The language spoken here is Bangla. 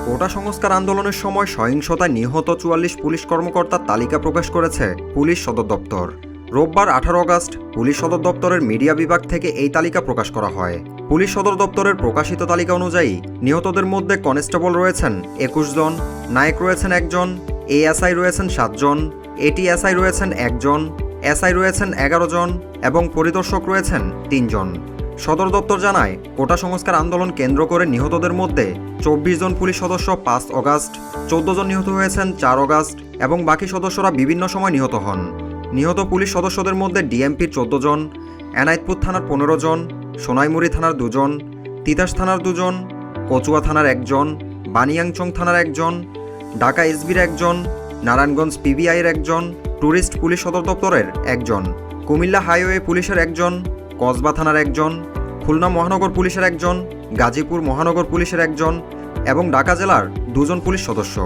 কোটা সংস্কার আন্দোলনের সময় সহিংসতায় নিহত ৪৪ পুলিশ কর্মকর্তার তালিকা প্রকাশ করেছে পুলিশ সদর দপ্তর। রোববার ১৮ আগস্ট পুলিশ সদর দপ্তরের মিডিয়া বিভাগ থেকে এই তালিকা প্রকাশ করা হয়। পুলিশ সদর দপ্তরের প্রকাশিত তালিকা অনুযায়ী নিহতদের মধ্যে কনস্টেবল রয়েছেন ২১ জন, নায়ক রয়েছেন ১ জন, এএসআই রয়েছেন ৭ জন, এটিএসআই রয়েছেন ১ জন, এসআই রয়েছেন ১১ জন এবং পরিদর্শক রয়েছেন ৩ জন। সদর দপ্তর জানায়, কোটা সংস্কার আন্দোলন কেন্দ্র করে নিহতদের মধ্যে ২৪ জন পুলিশ সদস্য ৫ আগস্ট, ১৪ জন নিহত হয়েছেন ৪ আগস্ট এবং বাকি সদস্যরা বিভিন্ন সময় নিহত হন। নিহত পুলিশ সদস্যদের মধ্যে ডিএমপির ১৪ জন, এনায়েতপুর থানার ১৫ জন, সোনাইমুড়ি থানার ২ জন, তিতাস থানার ২ জন, কচুয়া থানার ১ জন, বানিয়াংচং থানার ১ জন, ঢাকা এসবির ১ জন, নারায়ণগঞ্জ পিবিআইয়ের ১ জন, ট্যুরিস্ট পুলিশ সদর দপ্তরের ১ জন, কুমিল্লা হাইওয়ে পুলিশের ১ জন, কসবা থানার ১ জন, খুলনা মহানগর পুলিশের ১ জন, গাজীপুর মহানগর পুলিশের ১ জন এবং ঢাকা জেলার ২ জন পুলিশ সদস্য।